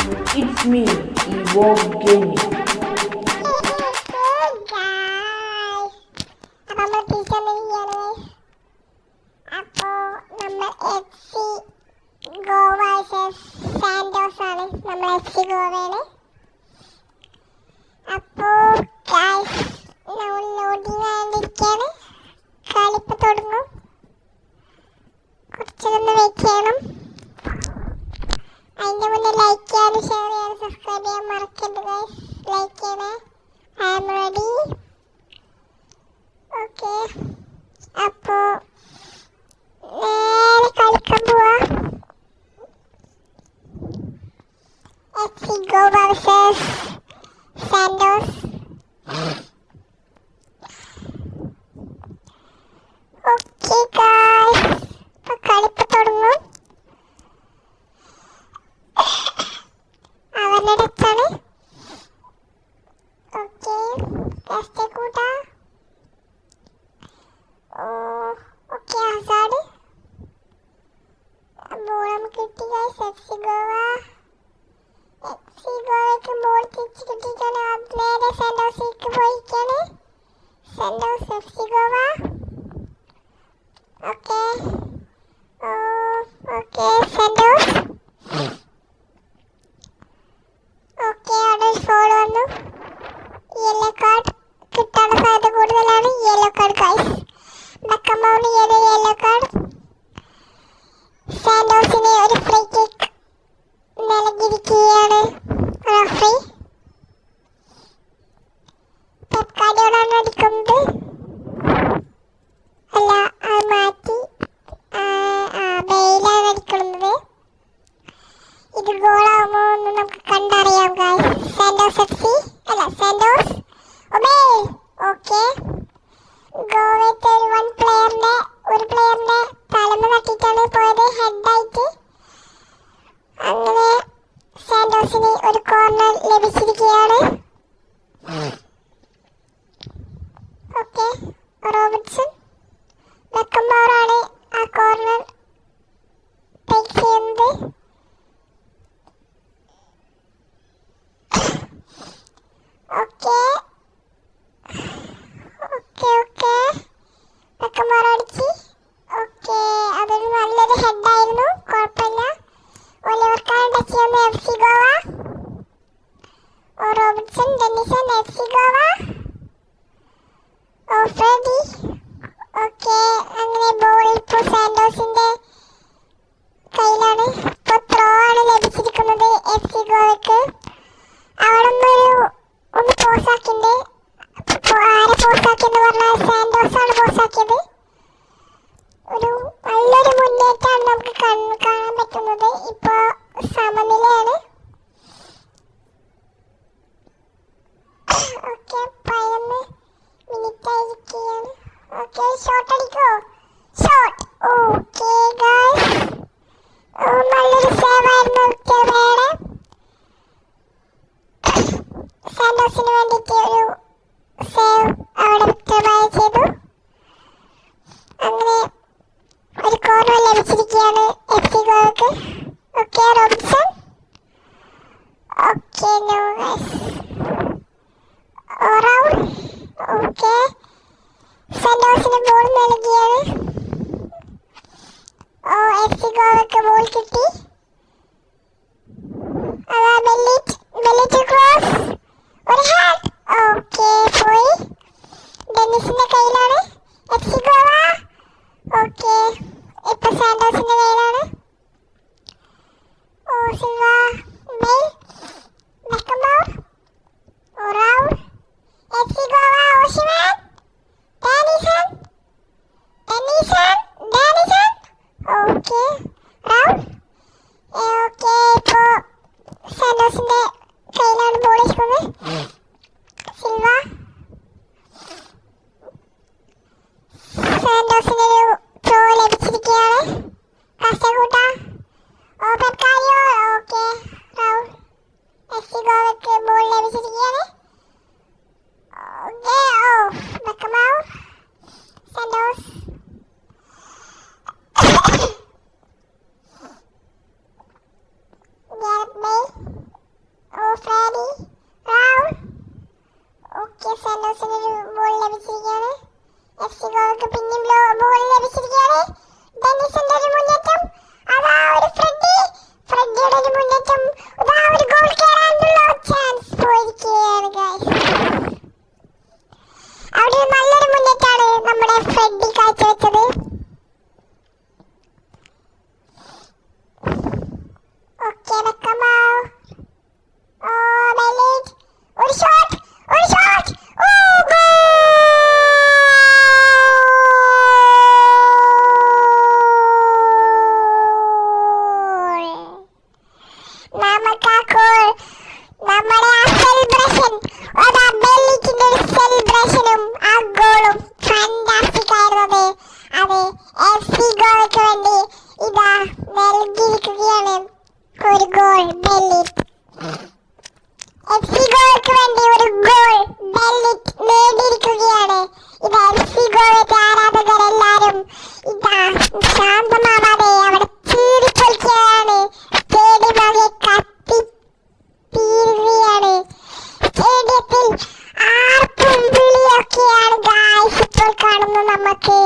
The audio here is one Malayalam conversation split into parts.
It's me, Evoke Gaming. എഫ്സിഗോക്ക് പിന്നെയും ബോൾ ലഭിച്ചിരിക്കുകയാണ്. ഡെന്നിസിന്റെ ഒരു മുന്നേറ്റം, അതാ ഒരു ഫ്രെഡിയുടെ ഒരു മുന്നേറ്റം, അതാ ഒരു ഗോൾ കേറാനുള്ള ചാൻസ് പോയിരിക്കുകയാണ് ഗൈസ്. അവിടെ നല്ലൊരു മുന്നേറ്റാണ് നമ്മുടെ ഫ്രെഡി കാഴ്ചവെച്ചത്. ഓക്കെ വെക്കമാവ്, ഓ ബെല്ലിറ്റ്, ഒരു ഷോട്ട്, ഓ ഗോൾ. നമുക്കാപ്പോൾ നമ്മുടെ ആ സെലിബ്രേഷൻ, അതാ ബെല്ലിറ്റിന്റെ ഒരു സെലിബ്രേഷനും ആ ഗോളും ഫാന്റാസ്റ്റിക് ആയിരുന്നത്. അത് എഫ്സിഗോയ്ക്ക് വേണ്ടി ഇതാ നൽകിയിരിക്കുകയാണ് ഒരു ഗോൾ. ബെല്ലിറ്റ് എഫ്സിഗോയ്ക്ക് വേണ്ടി ഒരു ഗോൾ ബെല്ലിറ്റ് നേടിയിരിക്കുകയാണ്. ഇതാ എഫ്സിഗോയുടെ ആരാധകരെല്ലാരും ഇതാ ശാന്തമാവാതെ അവിടെ ചീറിപ്പൊളിക്കുകയാണ്. സ്റ്റേഡിയം കത്തി തീരുകയാണ്. സ്റ്റേഡിയത്തിൽ ആർപ്പും വിളിയൊക്കെയാണ് ഗായ്സ് ഇപ്പോൾ കാണുന്നത്. നമുക്ക്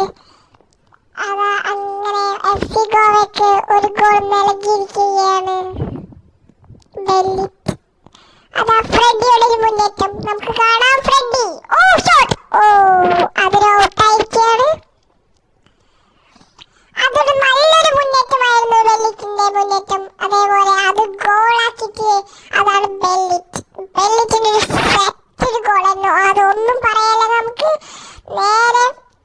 അതാ അങ്ങനെ എഫ്സിഗോയ്ക്ക് ഒരു ഗോൾ നൽകിയിരിക്കുകയാണ് ബെല്ലിറ്റ്. അതാ ഫ്രെഡിയുടെ ഒരു മുന്നേറ്റം നമുക്ക് കാണാം. ഫ്രെഡി, ഓ ഷോട്ട്, ഓ അതൊരു ഔട്ടായിരിക്കുകയാണ്. അതൊരു നല്ലൊരു മുന്നേറ്റമായിരുന്നു ബെല്ലിറ്റിന്റെ മുന്നേറ്റം. അതേപോലെ അത് ഗോളാക്കിയിട്ട് അതാണ് ബെല്ലിറ്റിന്റെ ഒരു സെറ്റ് ഗോളായിരുന്നു. അതൊന്നും പറയാല്ല. നമുക്ക് നേരെ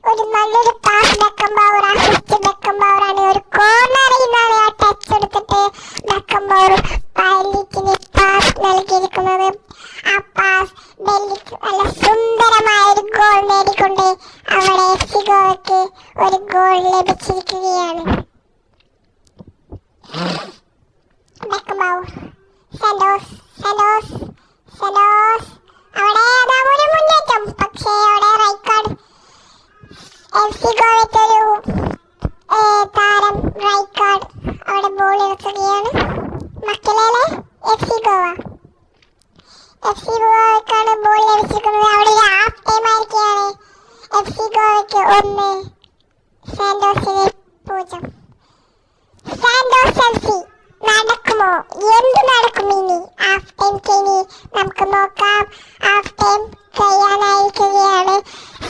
ഒരു നല്ലൊരു പാസ് ബെക്കംബൗർ, അസിസ്റ്റ് ബെക്കംബൗറാണ്. ഒരു കോർണറിൽ നിന്നാണ് ആ ടച്ച് എടുത്തിട്ട് ബെക്കംബൗർ ബെല്ലിറ്റിന് പാസ് നൽകിയിരിക്കുന്നത്. ആ പാസ് ബെല്ലിറ്റ് നല്ല സുന്ദരമായ ഒരു ഗോൾ നേടിക്കൊണ്ട് അവിടെ എഫ്സിഗോയ്ക്ക് ഒരു ഗോൾ ലഭിച്ചിരിക്കുകയാണ്. ബെക്കംബൗർ, സെലോസ് അവിടെ അതാ ഒരു മുന്നേറ്റം, പക്ഷേ അവിടെ റൈറ്റ് കാർഡ്. എഫ്സിഗോയ്ക്ക് ഒരു താരം റൈറ്റ് കാർഡ് അവിടെ ബോൾ എടുക്കുകയാണ്. മക്കളെ എഫ്സിഗോയ്ക്കാണ് ബോൾ ലഭിച്ചിരിക്കുന്നത്. അവിടെ ഒരു ഹാഫ് ടൈം ആയിരിക്കുകയാണ്. എഫ്സിഗോയ്ക്ക് 1, സാന്റോസിന് 0. സാന്റോസ് എഫ്സി നടക്കുമോ? എന്ത് നടക്കും ഇനി ഹാഫ് ടൈം കഴിഞ്ഞ്? നമുക്ക് നോക്കാം. Half time കഴിയാനായിരിക്കുകയാണ്.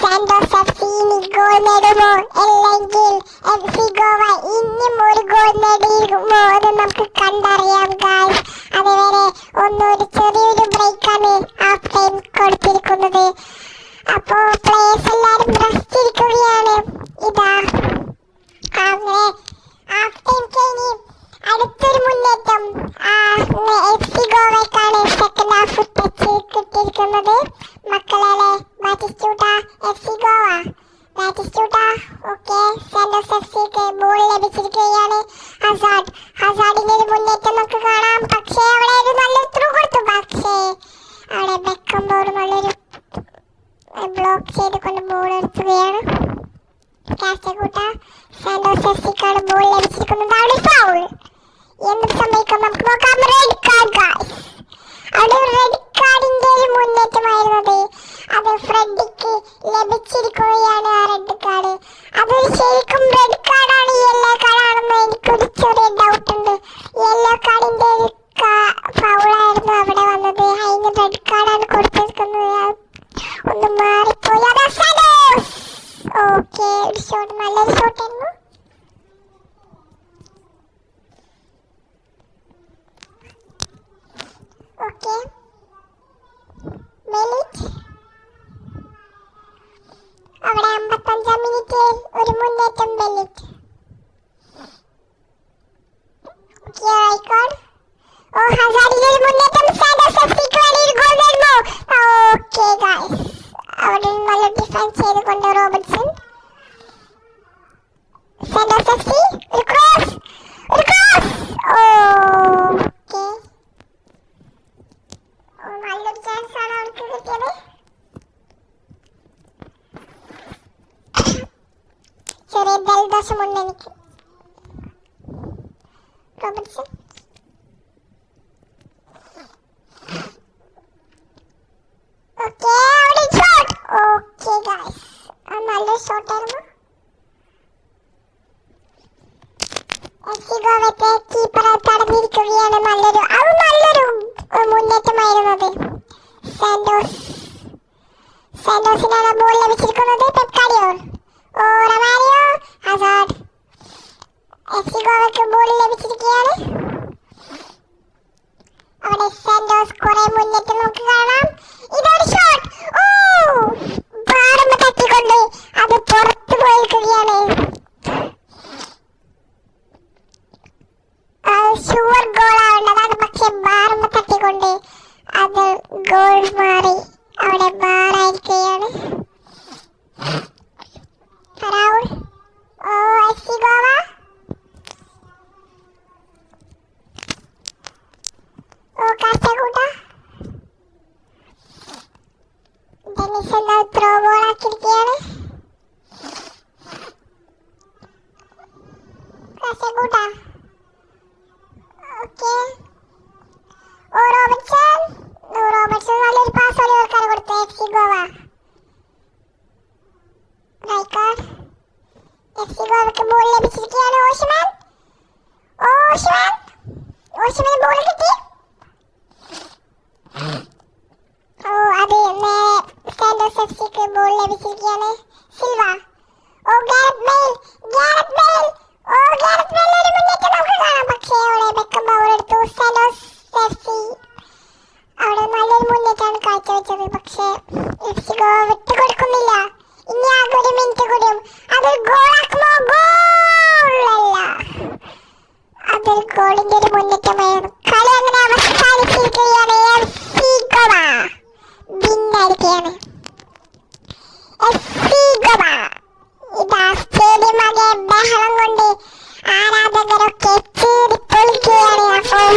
സാന്റോസ് എഫ്സി ഇനി ഗോൾ നേടുമോ, അല്ലെങ്കിൽ എഫ്സിഗോവ ഇനിയും ഒരു ഗോൾ നേടിയിരിക്കുമോ എന്ന് നമുക്ക് കണ്ടറിയാം ഗായ്സ്. അതുവരെ ഒന്നൊരു ചെറിയൊരു ബ്രേക്കാണ് ഹാഫ് ടൈം കൊടുത്തിരിക്കുന്നത്. അപ്പോ പ്ലേയേഴ്സ് എല്ലാരും റെസ്റ്റ് ഇരിക്കുകയാണ്. ഇതാ അങ്ങനെ ഹാഫ് ടൈം കഴിഞ്ഞ് അടുത്തൊരു മുന്നേറ്റം എഫ്സിഗോവയ്ക്കാണ് സെക്കൻഡ് ഹാഫ് ടച്ച് കിട്ടിയിരിക്കുന്നത്. മക്കളെ ബാറ്റിസ്റ്റൂട്ട എഫ്സിഗോവ, ബാറ്റിസ്റ്റൂട്ട ഓക്കെ. സാന്റോസ് എഫ്സിക്ക് ബോൾ ലഭിച്ചിരിക്കുകയാണ്. ഹസാർഡിന്റെ ഒരു മുന്നേറ്റം നമുക്ക് കാണാം. പക്ഷേ അവിടെ ഒരു നല്ലൊരു ത്രൂ കൊടുത്തു. പക്ഷേ അവിടെ ബെക്കംബൗർ നല്ലൊരു ബ്ലോക്ക് ചെയ്തുകൊണ്ട് ബോൾ എടുക്കുകയാണ്. കാസ്റ്റകൂട്ട സാന്റോസ് എഫ്സിക്കാണ് ബോൾ ലഭിച്ചിരിക്കുന്നത്. അവിടെ ഫൗൾ. എന്ത് സംഭവിക്കും നമുക്ക് നോക്കാം. Red card guys. അവിടെ റെഡ് കാർഡിന്റെ ഒരു മുന്നേറ്റമായിരുന്നത്. അത് ഫ്രെഡിക്ക് ലഭിച്ചിരിക്കുകയാണ് ആ റെഡ് കാർഡ്. അതൊരു ശരിക്കും റെഡ് കാർഡാണ് യെല്ലോ കാർഡാണെന്ന് എനിക്കൊരു ചെറിയ ഡൗട്ട് ഉണ്ട്. യെല്ലോ കാർഡിന്റെ ഒരു ഫൗളായിരുന്നു അവിടെ വന്നത്. അതിന് റെഡ് കാർഡാണ് കൊടുത്തിരിക്കുന്നത്. ഒന്ന് മാറിപ്പോയി. അതാ സാന്റോസ്. ഓക്കെ, ഒരു ഷോട്ട്, നല്ലൊരു ഷോട്ടായിരുന്നു. ഓക്കെ, ബെല്ലിറ്റ് അവിടെ 55 മിനിറ്റ് ഒരു മുന്നേറ്റം ബെല്ലിറ്റ്. Okay, right card. ഓ ഹസാർഡിന്റെ ഒരു മുന്നേറ്റം. സാന്റോസ് എഫ്സിക്ക് വേണ്ടി ഒരു ഗോൾ നേടുമോ? ഓക്കെ ഗായ്സ്, അവിടെ നല്ല ഡിഫെൻസ് ചെയ്തുകൊണ്ട് റോബർട്ട്സൺ. സാന്റോസ് എഫ്സി ഒരു ക്രോസ്. ഓക്കെ, നല്ലൊരു ചാൻസ് ആണ് അവർക്ക് കിട്ടിയത്. ചെറിയ ജലദോഷമുണ്ട് എനിക്ക്. റോബർട്ട്സൺ ഓക്കെ, അവിടെ ഷോട്ട്. ഓക്കെ ഗൈസ്, നല്ലൊരു ഷോട്ടായിരുന്നു. അത് നല്ലൊരു മുന്നേറ്റമായിരുന്നത്. സാന്റോസിനാണ് ബോൾ ലഭിച്ചിരിക്കുന്നത്. Pep Guardiola, oh Romario, Hazard. FC ഗോവയ്ക്ക് ബോൾ ലഭിച്ചിരിക്കുകയാണ്. അവിടെ സാന്റോസ് കുറെ മുന്നേറ്റം നമുക്ക് കാണാം. ഇതൊരു ഷോട്ട്, ഓ ബാറുമ്മ തട്ടിക്കൊണ്ട് അത് പുറത്തു പോയിരിക്കുകയാണ്. ഷുവർ ഗോൾ ആവേണ്ടതാണ്, പക്ഷെ ബാറുമ്മ തട്ടിക്കൊണ്ട് അത് ഗോൾ മാറി അവിടെ ബാറായിരിക്കുകയാണ്. Raul, oh FC Goa. Oh Kasaragod Dennis എന്നാൽ ത്രോ ബോൾ ആക്കിയിരിക്കുകയാണ്. കാസർഗോഡ് ഓക്കെ. ഓ റോബർട്ട്സൺ നല്ലൊരു പാസ് ഒളിവർക്കാണ് കൊടുത്തത്. FC Goa Rijkaard. എഫ്സി ഗോവയ്ക്ക് ബോൾ ലഭിച്ചിരിക്കുകയാണ്. ഓഷ്മാൻ ബോൾ കിട്ടി. ഓ അത് നേരെ സാന്റോസ് എഫ്സിക്ക് ബോൾ ലഭിച്ചിരിക്കുകയാണ്. Silva, oh Gareth Bale oh Gareth Bale ഒരു മുന്നേറ്റം നമുക്ക് കാണാം. പക്ഷേ അവിടെ ബെക്കം ബൗൾ എടുത്തു. സാന്റോസ് എഫ്സി അവിടെ നല്ലൊരു മുന്നേറ്റമാണ് കാഴ്ചവെച്ചത്. പക്ഷേ എഫ്സി ഗോവ വിട്ടുകൊടുക്കുന്നില്ല. ഇനി ആകെ ഒരു മിനിറ്റ് കൂടിയും അതൊരു ഗോളാക്കുമോ? ഗോളല്ല, അതൊരു ഗോളിന്റെ ഒരു മുന്നേറ്റമായിരുന്നു. കളി അങ്ങനെ അവസാനിച്ചിരിക്കുകയാണ്. എഫ്സി ഗോവ വിന്നായിരിക്കുകയാണ്. എഫ്സി ഗോവ ഇതാ സ്റ്റേഡിയം ആകെ ബഹളം കൊണ്ട് ആരാധകരൊക്കെ ചീറി പൊളിക്കുകയാണ്. അപ്പോൾ